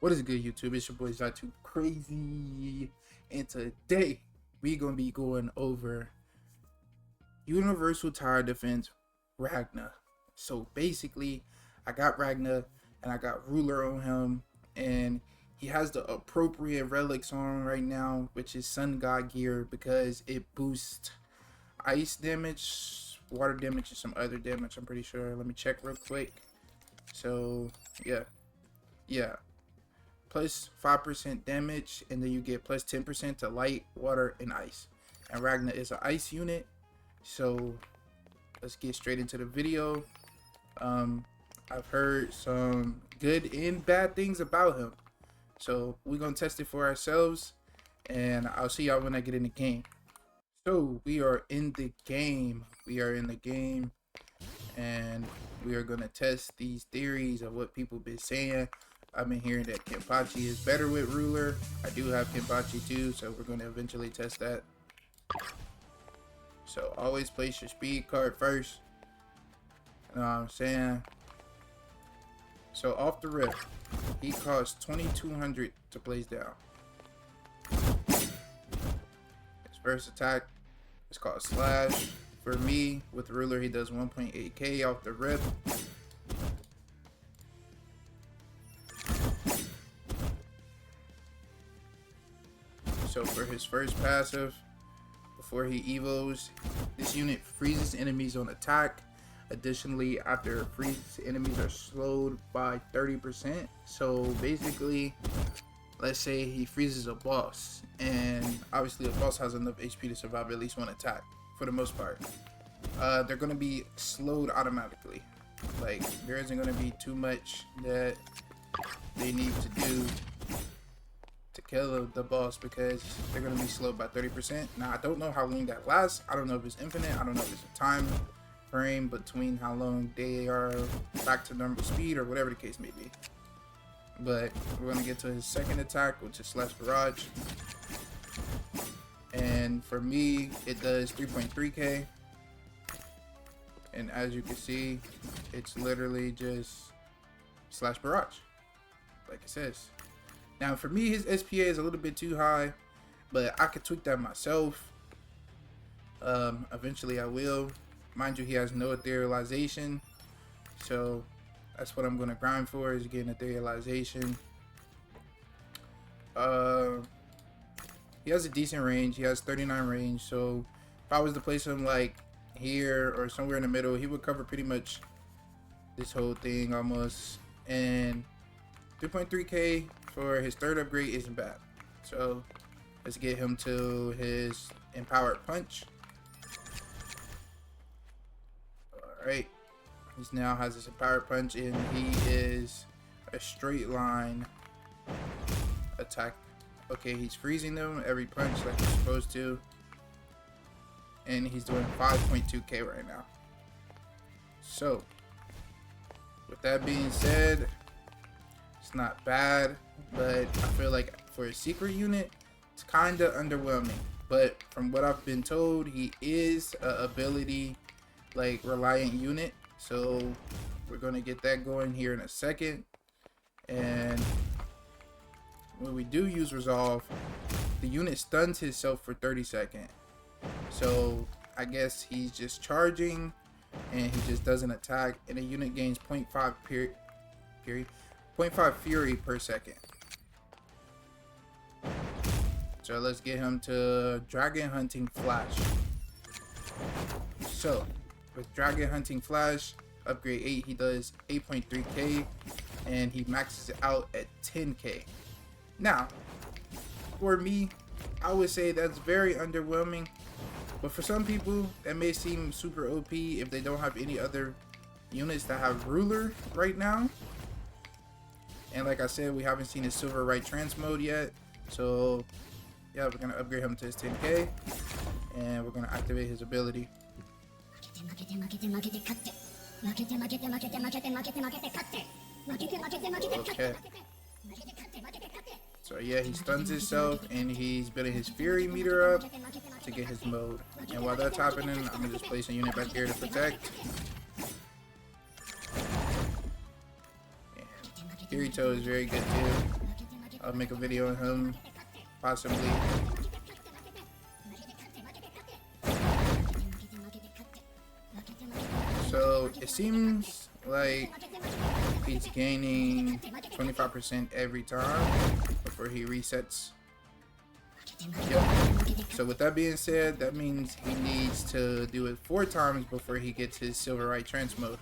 What is good, YouTube? It's your boy Zatu Crazy, and today we gonna be going over Universal Tower Defense Ragna. So basically, I got Ragna and I got Ruler on him, and he has the appropriate relics on right now, which is Sun God gear because it boosts ice damage, water damage, and some other damage. I'm pretty sure. Let me check real quick. So yeah. Plus 5% damage, and then you get plus 10% to light, water, and ice. And Ragna is an ice unit, so let's get straight into the video. I've heard some good and bad things about him, so we're gonna test it for ourselves, and I'll see y'all when I get in the game. So we are in the game. And we are gonna test these theories of what people been saying. I've been hearing that Kenpachi is better with Ruler. I do have Kenpachi too, so we're going to eventually test that. So always place your speed card first. You know what I'm saying? So off the rip, he costs 2,200 to place down. His first attack is called Slash. For me, with Ruler, he does 1.8k off the rip. So for his first passive, before he evos, this unit freezes enemies on attack. Additionally, after freeze, enemies are slowed by 30%. So basically, let's say he freezes a boss, and obviously a boss has enough HP to survive at least one attack for the most part. They're going to be slowed automatically. Like, there isn't going to be too much that they need to do to kill the boss because they're going to be slowed by 30%. Now, I don't know how long that lasts. I don't know if it's infinite. I don't know if it's a time frame between how long they are back to normal speed or whatever the case may be. But we're going to get to his second attack, which is Slash Barrage. And for me, it does 3.3k. And as you can see, it's literally just Slash Barrage, like it says. Now for me, his SPA is a little bit too high, but I could tweak that myself. Eventually I will. Mind you, he has no etherealization, so that's what I'm gonna grind for, is getting etherealization. He has a decent range. He has 39 range, so if I was to place him like here or somewhere in the middle, he would cover pretty much this whole thing almost. And 3.3k for his third upgrade isn't bad. So let's get him to his empowered punch. Alright, he now has his empowered punch, and he is a straight line attack. Okay, he's freezing them every punch like he's supposed to, and he's doing 5.2k right now. So with that being said, it's not bad, but I feel like for a secret unit, it's kind of underwhelming. But from what I've been told, he is a ability like reliant unit, so we're gonna get that going here in a second. And when we do use Resolve, the unit stuns himself for 30 seconds. So I guess he's just charging and he just doesn't attack, and the unit gains 0.5 fury per second. So let's get him to Dragon Hunting Flash. So with Dragon Hunting Flash, upgrade 8, he does 8.3k, and he maxes it out at 10k. Now, for me, I would say that's very underwhelming. But for some people, that may seem super OP if they don't have any other units that have Ruler right now. And like I said, we haven't seen his Silverite trance mode yet. So yeah, we're gonna upgrade him to his 10k, and we're gonna activate his ability. Okay. So yeah, he stuns himself, and he's building his fury meter up to get his mode. And while that's happening, I'm gonna just place a unit back here to protect. And Kirito is very good too. I'll make a video on him, possibly. So it seems like he's gaining 25% every time before he resets. Yep. So with that being said, that means he needs to do it 4 times before he gets his Silverite trance mode.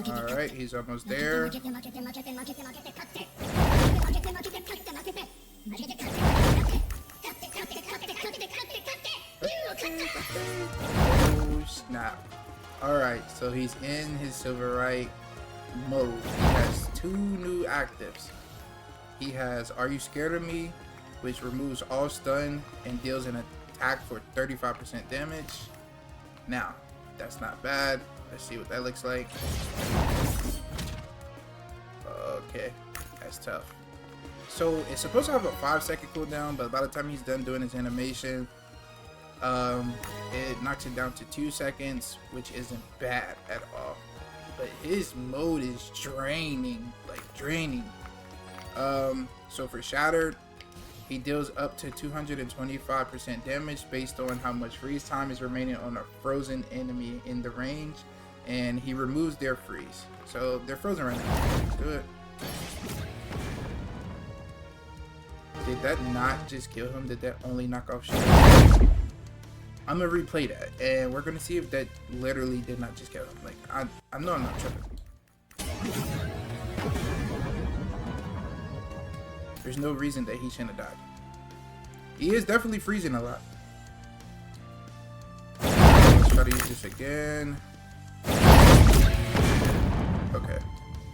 Alright, he's almost there. Oh snap. Alright, so he's in his Silverite mode. He has 2 new actives. He has Are You Scared of Me, which removes all stun and deals an attack for 35% damage. Now, that's not bad. Let's see what that looks like. Okay, that's tough. So it's supposed to have a 5-second cooldown, but by the time he's done doing his animation, it knocks it down to 2 seconds, which isn't bad at all. But his mode is draining, like draining. So for Shattered, he deals up to 225% damage based on how much freeze time is remaining on a frozen enemy in the range, and he removes their freeze. So they're frozen right now. Let's do it. Did that not just kill him? Did that only knock off shield? I'm gonna replay that, and we're gonna see if that literally did not just kill him. Like, I know I'm not tripping. There's no reason that he shouldn't have died. He is definitely freezing a lot. Let's try to use this again. Okay,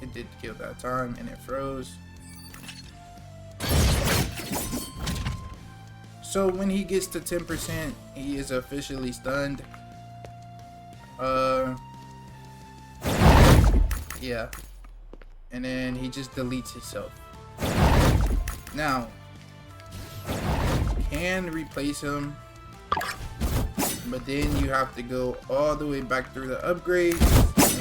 it did kill that time, and it froze. So when he gets to 10%, he is officially stunned. Yeah. And then he just deletes himself. Now, can replace him, but then you have to go all the way back through the upgrades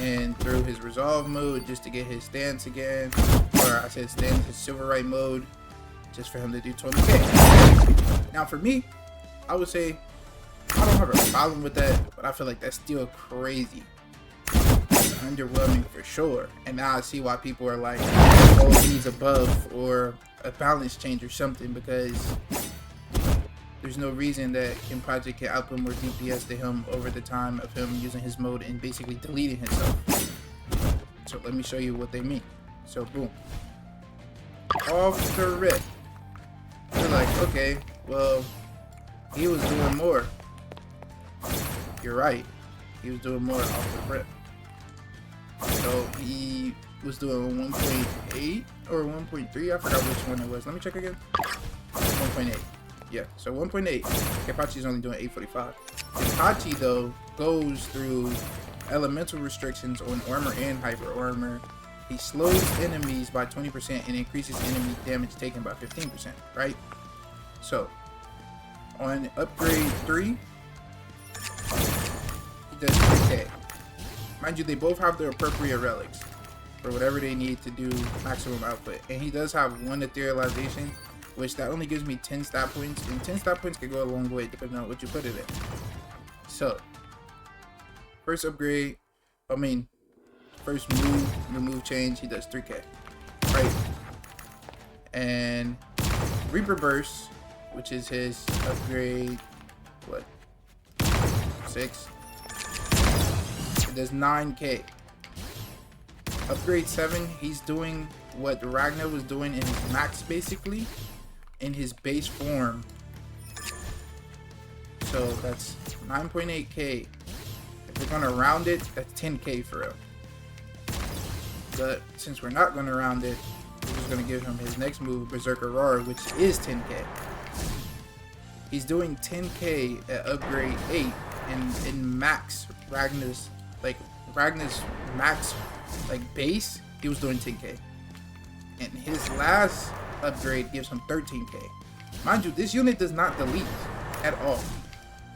and through his resolve mode just to get his stance again. Or I said stance, his Silverite mode, just for him to do 20k. Now for me, I would say I don't have a problem with that, but I feel like that's still crazy. It's underwhelming for sure. And now I see why people are like, oh, he's above or a balance change or something, because there's no reason that Kenpachi can output more DPS to him over the time of him using his mode and basically deleting himself. So let me show you what they mean. So boom. Off the rip. You're like, okay, well, he was doing more. You're right. He was doing more off the rip. So he was doing 1.8 or 1.3. I forgot which one it was. Let me check again. 1.8. Yeah, so 1.8. Kenpachi is only doing 845. Kenpachi though goes through elemental restrictions on armor and hyper armor. He slows enemies by 20% and increases enemy damage taken by 15%, right? So, on upgrade 3, he does 3k. Mind you, they both have the appropriate relics for whatever they need to do maximum output. And he does have 1 etherealization, which that only gives me 10 stat points. And 10 stat points can go a long way depending on what you put it in. So, first upgrade, first move change, he does 3k, right? And Reaper Burst, which is his upgrade, 6? It does 9k. Upgrade 7, he's doing what Ragna was doing in his max, basically, in his base form. So that's 9.8k. If we're gonna round it, that's 10k for real. But since we're not going to round it, we're just going to give him his next move, Berserker Roar, which is 10k. He's doing 10k at upgrade 8 in max Ragna's, like Ragna's max like base, he was doing 10k. And his last upgrade gives him 13k. Mind you, this unit does not delete at all.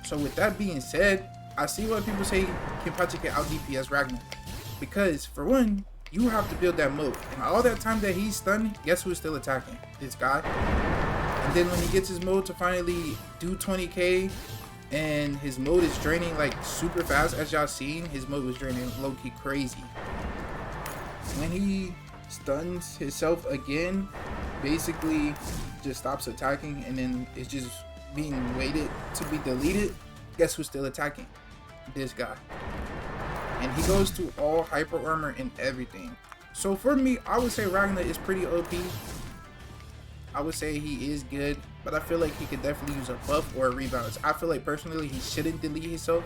So with that being said, I see why people say Kenpachi can out DPS Ragna. Because for one, you have to build that mode. And all that time that he's stunned, guess who's still attacking? This guy. And then when he gets his mode to finally do 20k, and his mode is draining like super fast, as y'all seen, his mode was draining low-key crazy. When he stuns himself again, basically just stops attacking, and then it's just being waited to be deleted. Guess who's still attacking? This guy. And he goes to all hyper armor and everything. So for me, I would say Ragna is pretty OP. I would say he is good, but I feel like he could definitely use a buff or a rebalance. I feel like personally he shouldn't delete himself.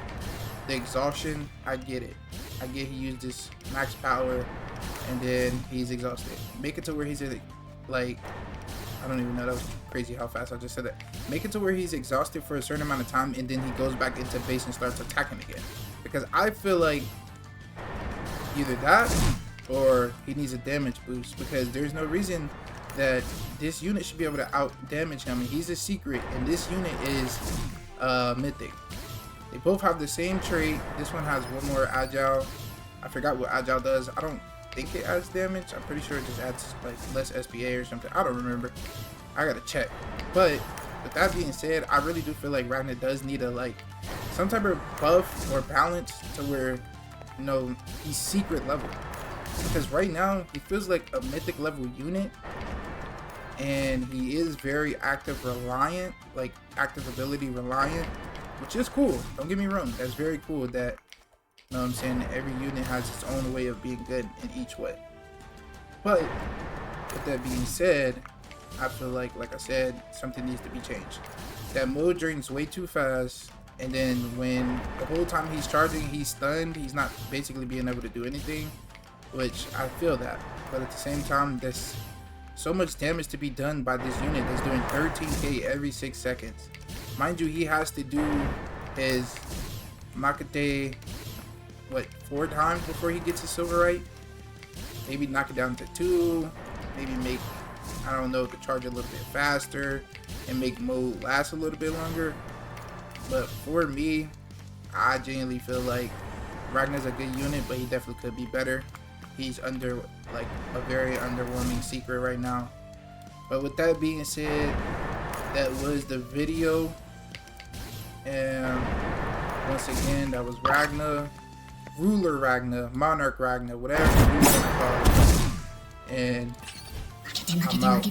The exhaustion, I get it. I get he used this max power and then he's exhausted. Make it to where he's like, I don't even know, that was crazy how fast I just said that. Make it to where he's exhausted for a certain amount of time and then he goes back into base and starts attacking again. Because I feel like either that or he needs a damage boost, because there's no reason that this unit should be able to out damage him. He's a secret and this unit is mythic. They both have the same trait. This one has one more agile. I forgot what agile does. I don't think it adds damage. I'm pretty sure it just adds like less SPA or something. I don't remember. I gotta check. But with that being said, I really do feel like Ragna does need a like some type of buff or balance to where, you know, he's secret level. Because right now he feels like a mythic level unit, and he is very active reliant, like active ability reliant, which is cool. Don't get me wrong, that's very cool that, you know what I'm saying, every unit has its own way of being good in each way. But with that being said, I feel like I said, something needs to be changed. That mode drains way too fast, and then when the whole time he's charging, he's stunned, he's not basically being able to do anything, which I feel that. But at the same time, there's so much damage to be done by this unit that's doing 13k every 6 seconds. Mind you, he has to do his Makate, what, 4 times before he gets his Silverite? Maybe knock it down to 2, maybe make, I don't know, the charge a little bit faster and make mode last a little bit longer. But for me, I genuinely feel like Ragna's a good unit, but he definitely could be better. He's under like a very underwhelming secret right now. But with that being said, that was the video. And once again, that was Ragna, Ruler Ragna, Monarch Ragna, whatever you want to call it. And I'm out.